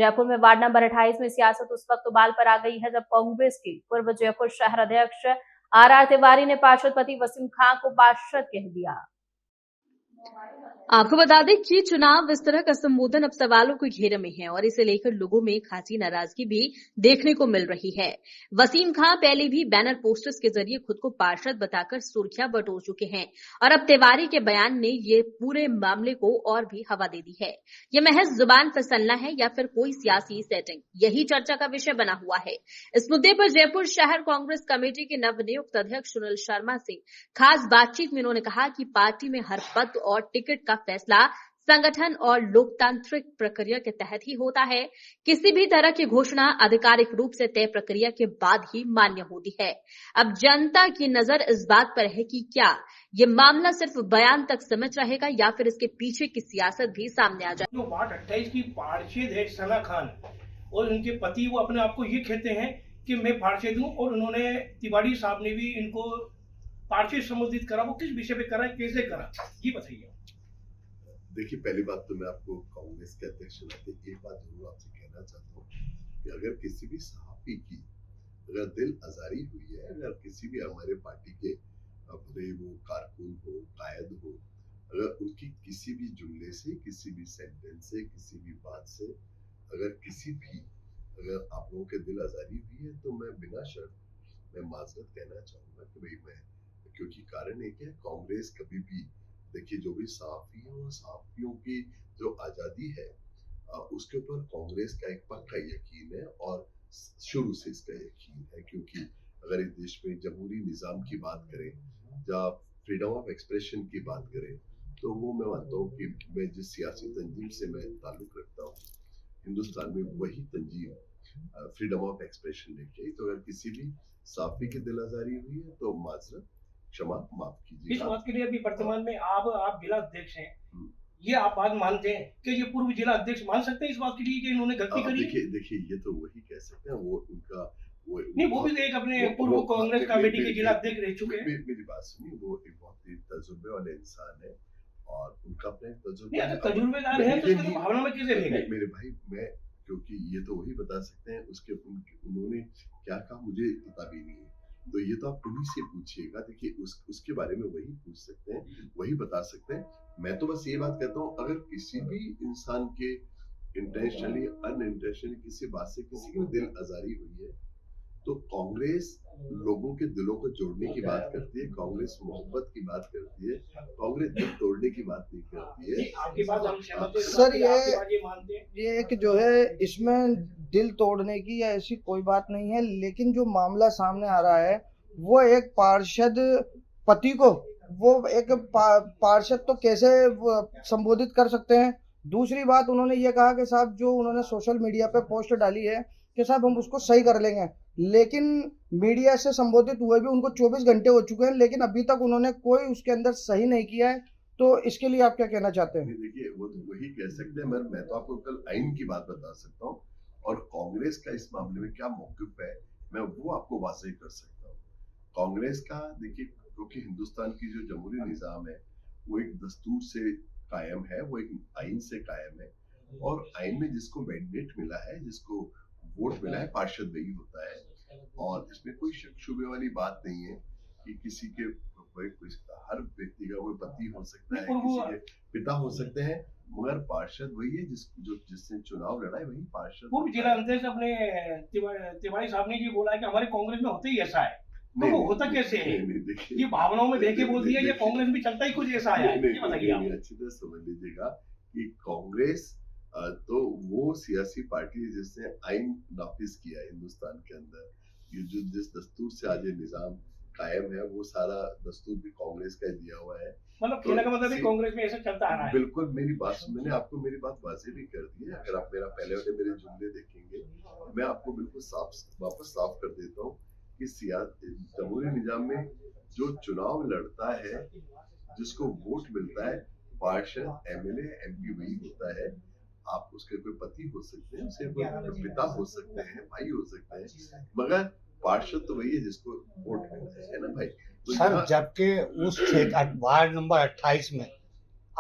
जयपुर में ward number 28 में सियासत उस वक्त उबाल पर आ गई है जब कांग्रेस के पूर्व जयपुर शहर अध्यक्ष आर तिवारी ने पार्षद पति वसीम खां को पार्षद कह दिया। आपको बता दें कि चुनाव विस्तरक संबोधन अब सवालों के घेरे में है और इसे लेकर लोगों में खासी नाराजगी भी देखने को मिल रही है। वसीम खां पहले भी बैनर पोस्टर्स के जरिए खुद को पार्षद बताकर सुर्खियां बटोर चुके हैं और अब तिवारी के बयान ने ये पूरे मामले को और भी हवा दे दी है। ये महज जुबान फिसलना है या फिर कोई सियासी सेटिंग, यही चर्चा का विषय बना हुआ है। इस मुद्दे पर जयपुर शहर कांग्रेस कमेटी के नवनियुक्त अध्यक्ष सुनील शर्मा से खास बातचीत में उन्होंने कहा कि पार्टी में हर पद और टिकट का फैसला संगठन और लोकतांत्रिक प्रक्रिया के तहत ही होता है। किसी भी तरह की घोषणा आधिकारिक रूप से तय प्रक्रिया के बाद ही मान्य होती है। अब जनता की नजर इस बात पर है कि क्या ये मामला सिर्फ बयान तक सीमित रहेगा या फिर इसके पीछे की सियासत भी सामने आ जाए। जो वार्ड 28 की पार्षद है सना खान और उनके पति वो अपने आप को ये कहते हैं कि मैं पार्षद हूँ और उन्होंने तिवारी साहब ने भी इनको पार्षद संबोधित करा। वो किस विषय पे करा, कैसे करा, ये बताइए। देखिए, पहली बात तो मैं आपको कांग्रेस के अध्यक्ष नाते एक बात जरूर आपसे कहना चाहता हूँ कि अगर किसी भी सहाफी की अगर दिल आजारी हुई है, अगर किसी भी हमारे पार्टी के अपने वो कारकुन हो, कायद हो, अगर उनकी किसी भी जुमले से, किसी भी सेंटेंस से, किसी भी बात से अगर किसी भी अगर आप लोगों के दिल आजारी हुई है तो मैं बिना शर्त मैं माजरत कहना चाहूंगा कि भाई मैं, क्योंकि कारण एक है, कांग्रेस कभी भी देखिए जो भी सहाफियों की जो आजादी है उसके ऊपर कांग्रेस का एक पक्का यकीन है और शुरू से इसका यकीन है। क्योंकि अगर इस देश में जमहूरी निजाम की बात करें या फ्रीडम ऑफ एक्सप्रेशन की बात करें तो वो मैं मानता हूँ कि मैं जिस सियासी तंजीम से मैं ताल्लुक रखता हूँ हिंदुस्तान में वही तंजीम फ्रीडम ऑफ एक्सप्रेशन लेके आई। तो अगर किसी भी सहाफी की दिल आजारी हुई है तो माजरत, क्षमा, माफ कीजिए। इस बात के लिए अभी वर्तमान में आप जिला अध्यक्ष हैं, ये आप बात मानते हैं कि ये पूर्व जिला अध्यक्ष मान सकते हैं इस बात के लिए कि इन्होंने गलती करी? देखिए ये तो वही कह सकते हैं, वो उनका वो भी एक अपने पूर्व कांग्रेस कमेटी के जिला अध्यक्ष रह चुके हैं। मेरी बात सुनिए, वो एक बहुत ही तजुर्बे वाले इंसान है और उनका अपने तजुर्बेदार है तो उसकी भावना में कैसे रहेगा? मेरे भाई, मैं क्योंकि ये तो वही बता सकते हैं, उसके उन्होंने क्या कहा मुझे पता भी नहीं है, तो ये तो आप उन्हीं से पूछिएगा। देखिए उसके बारे में वही पूछ सकते हैं, वही बता सकते हैं। मैं तो बस ये बात कहता हूँ, अगर किसी भी इंसान के इंटेंशनली अनइंटेंशनली किसी बात से किसी की दिल आजारी हुई है तो कांग्रेस लोगों के दिलों को जोड़ने की बात करती है, कांग्रेस मोहब्बत की बात करती है, कांग्रेस दिल तोड़ने की बात नहीं करती है। आपकी बात हम सहमत हैं सर। ये एक जो है इसमें दिल तोड़ने की या ऐसी कोई बात नहीं है, लेकिन जो मामला सामने आ रहा है वो एक पार्षद पति को वो एक पार्षद तो कैसे संबोधित कर सकते हैं। दूसरी बात, उन्होंने ये कहा कि साहब जो उन्होंने सोशल मीडिया पे पोस्ट डाली है कि साहब हम उसको सही कर लेंगे, लेकिन मीडिया से संबोधित हुए भी उनको 24 घंटे हो चुके हैं लेकिन अभी तक उन्होंने कोई उसके अंदर सही नहीं किया है। तो इसके लिए आप क्या कहना चाहते हैं? देखिए वो तो वही कह सकते हैं, मैं तो आपको कल आइन की बात बता सकता हूँ और कांग्रेस का इस मामले में क्या मौक़िफ़ है मैं वो आपको वाज़ेह कर सकता हूँ। कांग्रेस का देखिए, क्योंकि हिंदुस्तान की जो जमहूरी निज़ाम है वो एक दस्तूर से कायम है, वो एक आइन से कायम है और आइन में जिसको मैंडेट मिला है, जिसको वोट मिला है, पार्षद वही होता है और इसमें कोई शक शुबे वाली बात नहीं है कि किसी के हर व्यक्ति का कोई पति हो सकता है, किसी के पिता हो सकते हैं, मगर पार्षद वही है जिसने चुनाव लड़ा है, वही पार्षद। वो जिला अध्यक्ष अपने तिवारी साहब ने ये बोला है कि हमारे कांग्रेस में होते ही ऐसा है, तो वो होता कैसे है? ये भावनाओं में बह के बोल दिया, ये कांग्रेस में चलता ही कुछ ऐसा है, ये बताइए आप। अच्छी तरह समझ लीजिएगा कि कांग्रेस तो वो सियासी पार्टी है जिसने आइन नाफिज किया है हिंदुस्तान के अंदर। ये जो जिस दस्तूर से आज ये निजाम कायम है वो सारा दस्तूर भी कांग्रेस का दिया हुआ है। मतलब कहने का मतलब है कांग्रेस में ऐसा चलता आ रहा है। बिल्कुल, मैंने आपको मेरी बात वाज़ेह भी कर दी है। अगर आप मेरा पहले वाले मेरे जुमले देखेंगे मैं आपको बिल्कुल वापस साफ कर देता हूँ कि जमहूरी निजाम में जो चुनाव लड़ता है, जिसको वोट मिलता है, पार्षद, एमएलए, एमपी वही होता है। आप उसके कोई पति हो सकते हैं, उसके कोई पिता हो सकते हैं, भाई हो सकते हैं, मगर पार्षद तो वही है जिसको वोट मिलता है ना भाई। तो सर, जबकि उस वार्ड नंबर 28 में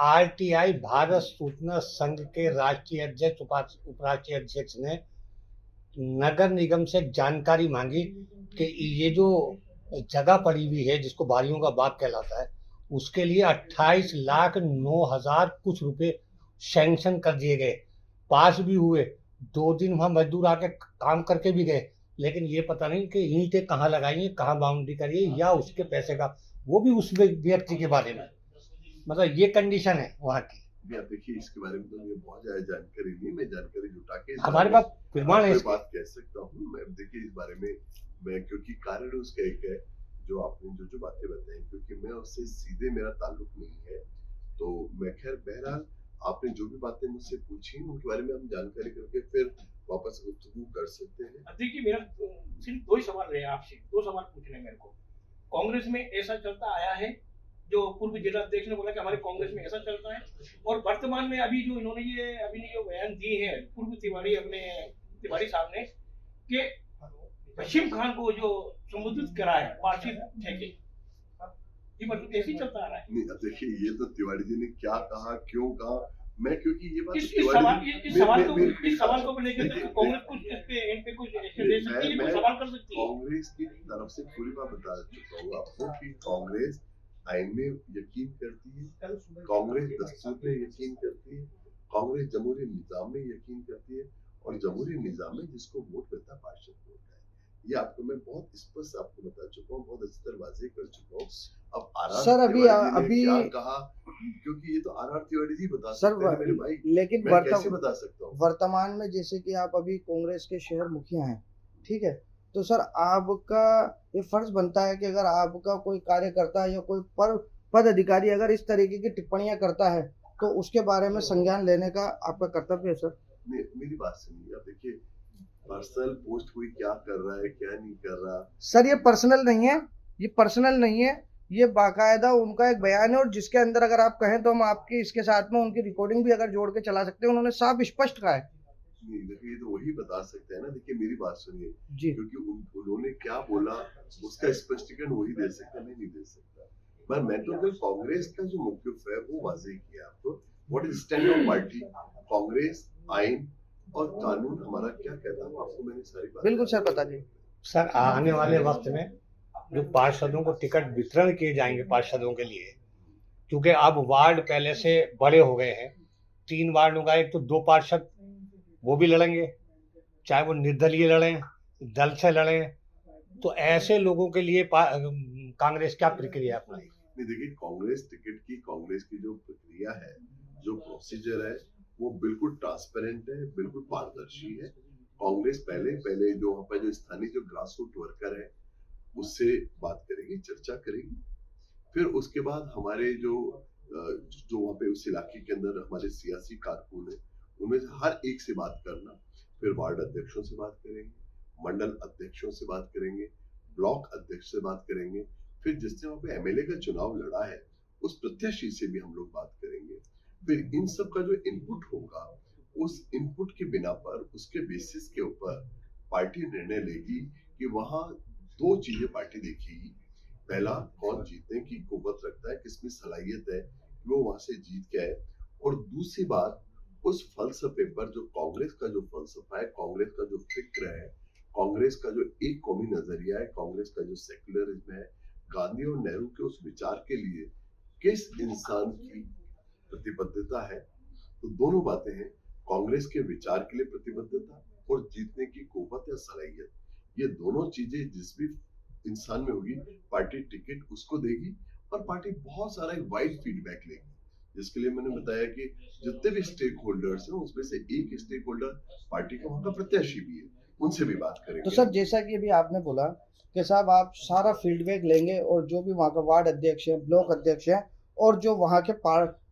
आरटीआई भारत सूचना संघ के राष्ट्रीय अध्यक्ष उपराष्ट्रीय अध्यक्ष ने नगर निगम से जानकारी मांगी कि ये जो जगह पड़ी हुई है जिसको बारियों का बाग कहलाता है उसके लिए 28,09,000 कुछ रुपए सैंक्शन कर दिए गए, पास भी हुए। 2 दिन वहाँ मजदूर आके काम करके भी गए, लेकिन ये पता नहीं कि ईंटें कहाँ लगाई हैं, कहाँ बाउंड्री करी है, या उसके पैसे का, वो भी उस व्यक्ति के बारे में। मतलब ये कंडीशन है वहाँ की। आप देखिए इसके बारे में तो मुझे बहुत ज्यादा जानकारी नहीं, मैं जानकारी जुटा के हमारे पास प्रमाण है, बात कह सकता हूँ। मैं देखिए इस बारे में मैं, क्योंकि कारण उसका एक है जो आपने जो बातें बताई, क्योंकि मैं उससे सीधे मेरा ताल्लुक नहीं है, तो मैं खैर बहरहाल आपने जो भी बातें मुझसे पूछी उनके बारे में हम जानकारी करके फिर वापस गुफ्तगू कर सकते हैं। देखिए मेरा सिर्फ 2 ही सवाल रहे आपसे, 2 सवाल पूछने मेरे को। कांग्रेस में ऐसा चलता आया है, जो पूर्व जिला अध्यक्ष ने बोला कि हमारे कांग्रेस में ऐसा चलता है, और वर्तमान में अभी जो इन्होंने जो बयान दी है पूर्व तिवारी अपने तिवारी साहब ने कि वसीम खान को जो संबोधित करा है पार्षद ठेके, ये मतलब ऐसे ही चलता आ रहा है। नहीं, अब देखिए ये तो तिवारी जी ने क्या कहा, क्यों कहा, मैं क्योंकि ये बात इस सवाल को लेकर कांग्रेस कुछ इन पे कुछ एक्शन ले सकती है, कुछ सवाल कर सकती है। कांग्रेस की तरफ से पूरी बात बता चुका हूँ आपको कि कांग्रेस आइन में यकीन करती है, कांग्रेस दस्तूर में यकीन करती है, कांग्रेस जमहूरी निजाम में यकीन करती है, और जमहूरी निजाम में जिसको वोट मिलता है पार्षद वोट है। ये आपको मैं बहुत स्पष्ट आपको बता चुका हूँ, बहुत अच्छी तरह वाज़ेह कर चुका हूँ। अब आर सर अभी क्या कहा, क्योंकि ये तो आर तिवारी जी बता सकते हैं मेरे भाई, लेकिन मैं कैसे बता सकता हूँ। वर्तमान में जैसे कि आप अभी कांग्रेस के शहर मुखिया हैं, ठीक है, तो सर आपका ये फर्ज बनता है कि अगर आपका कोई कार्यकर्ता या कोई पद अधिकारी अगर इस तरीके की टिप्पणियां करता है तो उसके बारे में संज्ञान लेने का आपका कर्तव्य है सर। मेरी बात सुनिए, आप देखिए पर्सनल पोस्ट कोई क्या कर रहा है क्या नहीं कर रहा। सर ये पर्सनल नहीं है, ये पर्सनल नहीं है, ये बाकायदा उनका एक बयान है, और जिसके अंदर अगर आप कहें तो हम आपकी इसके साथ में उनकी रिकॉर्डिंग भी अगर जोड़ के चला सकते हैं। उन्होंने साफ स्पष्ट कहा है। नहीं देखिए, ये तो वही बता सकते हैं ना। देखिए मेरी बात सुनिए जी, क्योंकि उन्होंने क्या बोला उसका स्पष्टीकरण वही दे सकता, मैं नहीं दे सकता। पर मैं तो कल कांग्रेस का जो मौक़िफ़ है वो वाज़ेह किया आपको। What is stand of party, Congress, आइन और कानून हमारा क्या कहता है आपको मैंने सारी बात बिल्कुल सर बता दी। सर आने वाले वक्त में जो पार्षदों को टिकट वितरण किए जाएंगे पार्षदों के लिए, क्योंकि अब वार्ड पहले से बड़े हो गए हैं, 3 वार्ड होगा, एक तो 2 पार्षद वो भी लड़ेंगे, चाहे वो निर्दलीय लड़ें, दल से लड़ें, तो ऐसे लोगों के लिए कांग्रेस क्या प्रक्रिया अपनाएगी? नहीं देखिए, कांग्रेस टिकट की कांग्रेस की जो प्रक्रिया है, जो प्रोसीजर है, वो बिल्कुल ट्रांसपेरेंट है, बिल्कुल पारदर्शी है। कांग्रेस पहले जो वहाँ पर जो स्थानीय जो ग्रास रूट वर्कर है उससे बात करेगी, चर्चा करेगी। फिर उसके बाद हमारे जो वहाँ पे उस इलाके के अंदर हमारे सियासी कारकुन है, उनमें से हर एक से बात करना, फिर वार्ड अध्यक्षों से बात करेंगे, मंडल अध्यक्षों से बात करेंगे, ब्लॉक अध्यक्ष से बात करेंगे, फिर जिसने वहाँ पे एमएलए का चुनाव लड़ा है उस प्रत्याशी से भी हम लोग बात करेंगे। फिर इन सब का जो इनपुट होगा, उस इनपुट के बिना पर उसके बेसिस के ऊपर पार्टी निर्णय लेगी कि वहाँ 2 चीजें पार्टी देखेगी। पहला, कौन जीतने की कुव्वत रखता है, किसमें सलाहियत है, वो वहां से जीत के आए। और दूसरी बात, उस फलसफे पर जो कांग्रेस का जो फलसफा है, कांग्रेस का जो फिक्र है, कांग्रेस का जो एक कौमी नजरिया है, कांग्रेस का जो सेक्युलरिज्म है, गांधी और नेहरू के उस विचार के लिए किस इंसान की प्रतिबद्धता है। तो दोनों बातें हैं, कांग्रेस के विचार के लिए प्रतिबद्धता और जीतने की कुव्वत या सलाहियत। ये दोनों चीजें जिस भी इंसान में होगी, पार्टी टिकट उसको देगी और पार्टी बहुत सारा एक वाइड फीडबैक लेगी, जिसके लिए मैंने बताया कि जितने भी स्टेक होल्डर्स हैं उसमें से एक स्टेक होल्डर पार्टी का वहां का प्रत्याशी भी है, उनसे भी बात करेंगे। तो सर जैसा कि अभी आपने बोला कि साहब आप सारा फीडबैक लेंगे, और जो भी वहाँ का वार्ड अध्यक्ष है, ब्लॉक अध्यक्ष है, और जो वहाँ के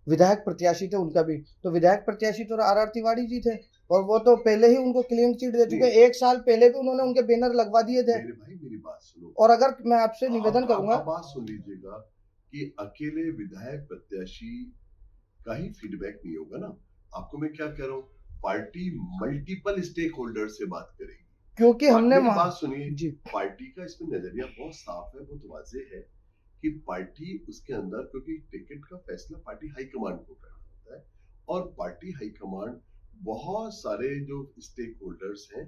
विधायक प्रत्याशी थे उनका भी, तो विधायक प्रत्याशी तो आर तिवारी जी थे, और वो तो पहले ही उनको क्लीन चिट दे चुके। 1 साल पहले भी उन्होंने उनके बैनर लगवा दिए थे। मेरे भाई मेरी बात सुनो, और अगर मैं आपसे निवेदन करूंगा, बात सुन लीजिएगा कि अकेले विधायक प्रत्याशी का ही फीडबैक नहीं होगा ना। आपको मैं क्या कह रहा हूँ, पार्टी मल्टीपल स्टेक होल्डर से बात करेगी, क्योंकि हमने बात सुनिए जी, पार्टी का इसमें नजरिया बहुत साफ है, बहुत वाज़ेह है कि पार्टी उसके अंदर, क्योंकि टिकट का फैसला पार्टी हाईकमांड को करना होता है और पार्टी हाईकमांड बहुत सारे जो स्टेक होल्डर्स हैं,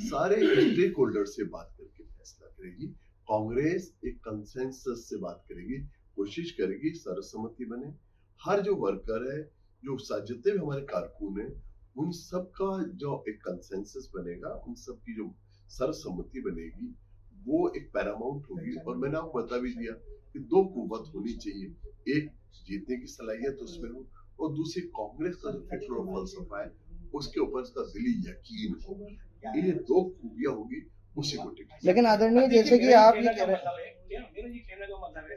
सारे स्टेक होल्डर से बात करके फैसला करेगी। कांग्रेस एक कंसेंसस से बात करेगी, कोशिश करेगी सर्वसम्मति बने। हर जो वर्कर है, जो जितने भी हमारे कारकुन हैं, उन सब का जो एक कंसेंसस बनेगा, उन सब की जो सर्वसम्मति बनेगी, वो एक पैरामाउंट होगी। और मैंने आपको बता भी दिया कि दो कुव्वत होनी चाहिए, एक जीतने की सलाहियत उसमें हो और दूसरी कांग्रेस का जो फिक्र और फलसफा है उसके ऊपर उसका दिली यकीन हो। ये दो खूबियां होगी, उसी को टिकट। लेकिन आदरणीय, जैसे कि आप ये कह रहे हैं, मेरा ये कहने का मतलब है,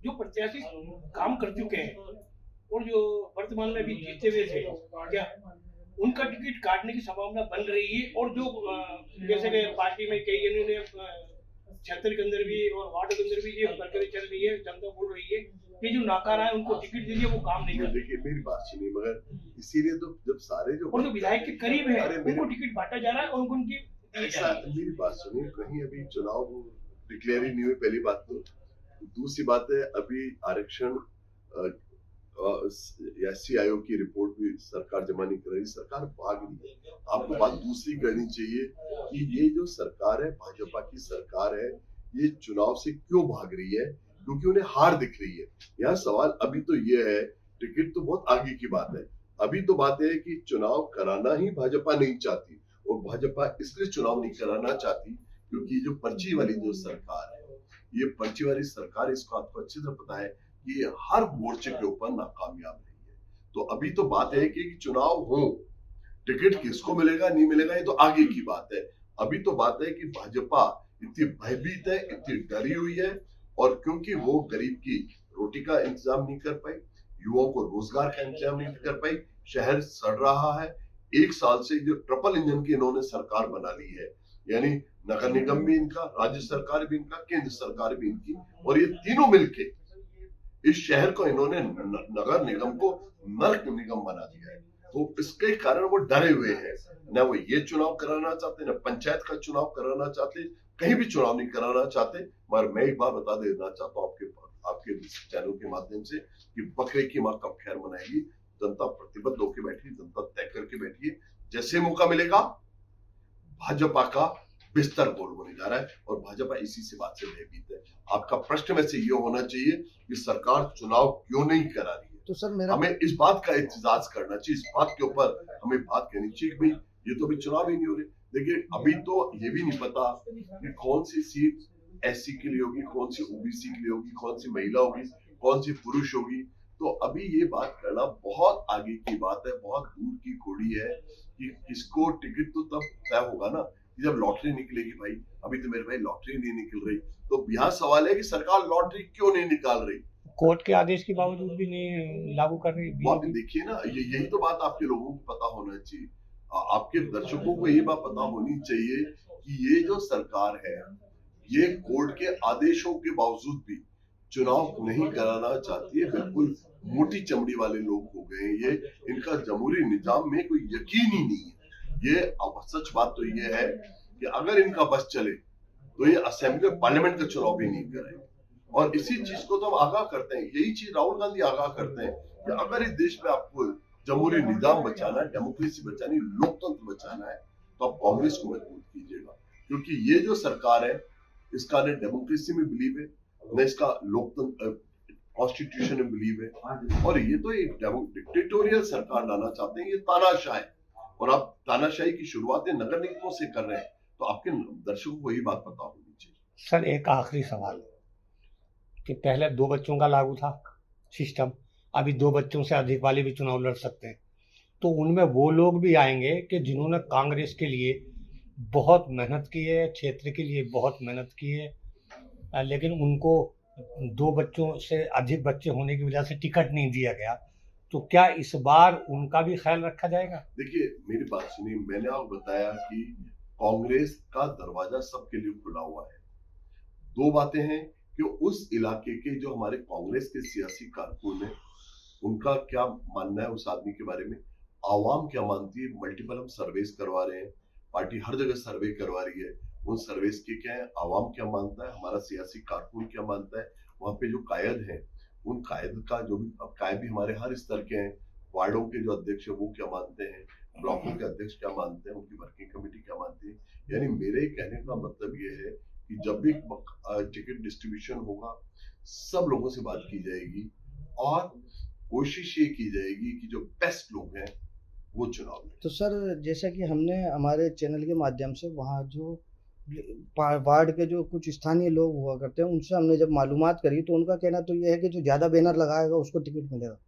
जो प्रत्याशी काम कर चुके हैं और जो वर्तमान में भी जीते हुए थे, क्या उनका टिकट काटने की संभावना बन रही है? और जो जैसे कि पार्टी में कई इन्होंने क्षेत्र के अंदर भी और वार्ड के अंदर भी ये प्रक्रिया चल रही है, जनता बोल रही है कि जो नाकारा है उनको टिकट दीजिए, वो काम नहीं कर। देखिए मेरी बात सुनिए, मगर इसीलिए तो जब सारे जो और जो विधायक के करीब है उनको टिकट बांटा जा रहा है और उनकी ऐसा, मेरी बात सुनिए, कहीं अभी चुनाव डिक्लेयर ही नहीं हुए, पहली बात तो। दूसरी बात है, अभी आरक्षण एससी आयोग की रिपोर्ट भी सरकार जमा नहीं कर रही, सरकार भाग रही है। आपको बात दूसरी करनी चाहिए कि ये जो सरकार है, भाजपा की सरकार है, ये चुनाव से क्यों भाग रही है? क्योंकि उन्हें हार दिख रही है। यहाँ सवाल अभी तो ये है, टिकट तो बहुत आगे की बात है, अभी तो बात है कि चुनाव कराना ही भाजपा नहीं चाहती। और भाजपा इसलिए चुनाव नहीं कराना चाहती क्योंकि जो पर्ची वाली जो सरकार है, ये पर्ची वाली सरकार, इसको आपको अच्छी तरह पता है कि ये हर मोर्चे के ऊपर नाकामयाब रही है। तो अभी तो बात है कि चुनाव हो, टिकट किसको मिलेगा नहीं मिलेगा ये तो आगे की बात है। अभी तो बात है कि भाजपा इतनी भयभीत है, इतनी डरी हुई है, और क्योंकि वो गरीब की रोटी का इंतजाम नहीं कर पाई, युवाओं को रोजगार का इंतजाम नहीं कर पाई, शहर सड़ रहा है। एक साल से जो ट्रिपल इंजन की इन्होंने सरकार बना ली है, यानी नगर निगम भी इनका, राज्य सरकार भी इनका, केंद्र सरकार भी इनकी, और ये तीनों मिलके इस शहर को इन्होंने, नगर निगम को नर्क निगम बना दिया है। तो इसके कारण वो डरे हुए हैं, न वो ये चुनाव कराना चाहते, न पंचायत का चुनाव कराना चाहते, कहीं भी चुनाव नहीं कराना चाहते। मगर मैं एक बार बता देना चाहता हूँ आपके चैनल के माध्यम से कि बकरे की माँ कब खैर मनाएगी। जनता प्रतिबद्ध होकर बैठी, जनता तय करके बैठी है, जैसे मौका मिलेगा भाजपा का बिस्तर गोल होने जा रहा है और भाजपा इसी से बात से भयभीत है। आपका प्रश्न में से ये होना चाहिए कि सरकार चुनाव क्यों नहीं करा रही है। तो सर मेरा, हमें इस बात का एहतजाज करना चाहिए, इस बात के ऊपर हमें बात करनी चाहिए कि भाई ये तो अभी चुनाव ही नहीं हो रहे। देखिए अभी तो ये भी नहीं पता कि कौन सी सीट एससी के लिए होगी, कौन सी ओबीसी के लिए होगी, कौन सी महिला होगी, कौन सी पुरुष होगी। तो अभी ये बात करना बहुत आगे की बात है, बहुत दूर की घोड़ी है कि किसको टिकट तो तब तय होगा ना कि जब लॉटरी निकलेगी। भाई अभी तो मेरे भाई लॉटरी नहीं निकल रही, तो यहाँ सवाल है कि सरकार लॉटरी क्यों नहीं निकाल रही, कोर्ट के आदेश के बावजूद भी नहीं लागू कर रही। वो आप देखिए ना, यही तो बात आपके लोगों को पता होना चाहिए, आपके दर्शकों को ये बात पता होनी चाहिए कि ये जो सरकार है, ये कोर्ट के आदेशों के बावजूद भी चुनाव नहीं कराना चाहती है। बिल्कुल मोटी चमड़ी वाले लोग हो गए, ये इनका जमहूरी निजाम में कोई यकीन ही नहीं है। ये अब सच बात तो ये है कि अगर इनका बस चले तो ये असेंबली पार्लियामेंट का चुनाव भी नहीं कराएंगे। और इसी चीज को तो हम आगाह करते हैं, यही चीज राहुल गांधी आगाह करते हैं कि अगर इस देश में आपको जमहूरी निजाम बचाना है, डेमोक्रेसी बचानी, लोकतंत्र बचाना है, तो आप कांग्रेस को मजबूत कीजिएगा। क्योंकि ये जो सरकार है, इसका न डेमोक्रेसी में बिलीव है, न इसका लोकतंत्र कॉन्स्टिट्यूशन में बिलीव है, और ये तो एक डिक्टेटोरियल सरकार लाना चाहते हैं। ये तानाशाह है, और आप तानाशाही की शुरुआतें नगर निगमों से कर रहे हैं, तो आपके दर्शकों को यही बात पता होनी चाहिए। सर एक आखिरी सवाल कि पहले 2 बच्चों का लागू था सिस्टम, अभी 2 बच्चों से अधिक वाले भी चुनाव लड़ सकते हैं, तो उनमें वो लोग भी आएंगे कि जिन्होंने कांग्रेस के लिए बहुत मेहनत की है, क्षेत्र के लिए बहुत मेहनत की है, लेकिन उनको 2 बच्चों से अधिक बच्चे होने की वजह से टिकट नहीं दिया गया, तो क्या इस बार उनका भी ख्याल रखा जाएगा? देखिए मेरी बात सुनिए, मैंने आपको बताया कि कांग्रेस का दरवाजा सबके लिए खुला हुआ है। 2 बातें हैं कि उस इलाके के जो हमारे कांग्रेस के सियासी कारकुन हैं, उनका क्या मानना है उस आदमी के बारे में, आवाम क्या मानती है। मल्टीपल हम सर्वेस करवा रहे हैं, पार्टी हर जगह सर्वे करवा रही है, उन सर्वेस के क्या है, आवाम क्या मानता है, हमारा सियासी कारकुन क्या मानता है, वहाँ पे जो कायद हैं, उन कायद का जो भी, अब कायद भी हमारे हर स्तर के हैं, वार्डों के जो अध्यक्ष है वो क्या मानते हैं, ब्लॉकों के अध्यक्ष क्या मानते हैं, उनकी वर्किंग कमेटी क्या मानती है। यानी मेरे कहने का मतलब ये है कि जब भी टिकट डिस्ट्रीब्यूशन होगा, सब लोगों से बात की जाएगी और कोशिश ये की जाएगी कि जो बेस्ट लोग हैं वो चुनाव लें। तो सर, जैसा कि हमने हमारे चैनल के माध्यम से वहाँ जो वार्ड के जो कुछ स्थानीय लोग हुआ करते हैं उनसे हमने जब मालूमात करी तो उनका कहना तो ये है कि जो ज्यादा बैनर लगाएगा उसको टिकट मिलेगा।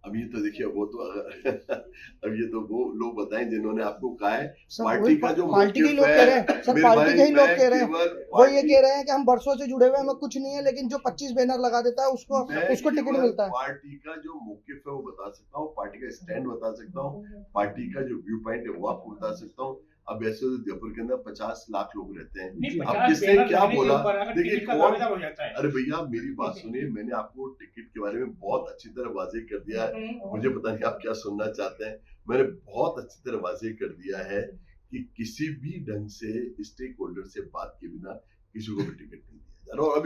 अब ये तो देखिए, वो तो अब ये तो वो लोग बताएं जिन्होंने आपको कहा है। सर, पार्टी का जो पार्टी के लोग कह रहे हैं सर, पार्टी के ही लोग कह रहे हैं, वो ये कह रहे हैं कि हम बरसों से जुड़े हुए हैं, हमें कुछ नहीं है, लेकिन जो 25 बैनर लगा देता है उसको टिकट मिलता है। पार्टी का जो मौकिफ है वो बता सकता हूँ, पार्टी का स्टैंड बता सकता हूँ, पार्टी का जो व्यू पॉइंट है वो आपको बता सकता हूँ। अब ऐसे तो जयपुर के अंदर 50 लाख लोग रहते हैं, अब किसने क्या बोला, देखिए कौन, अरे भैया मेरी बात सुनिए, मैंने आपको टिकट के बारे में बहुत अच्छी तरह वाज़ेह कर दिया है, मुझे पता नहीं आप क्या सुनना चाहते हैं, मैंने बहुत अच्छी तरह वाज़ेह कर दिया है कि किसी भी ढंग से स्टेक होल्डर से बात के बिना किसी को भी टिकट नहीं दिया जा रहा। और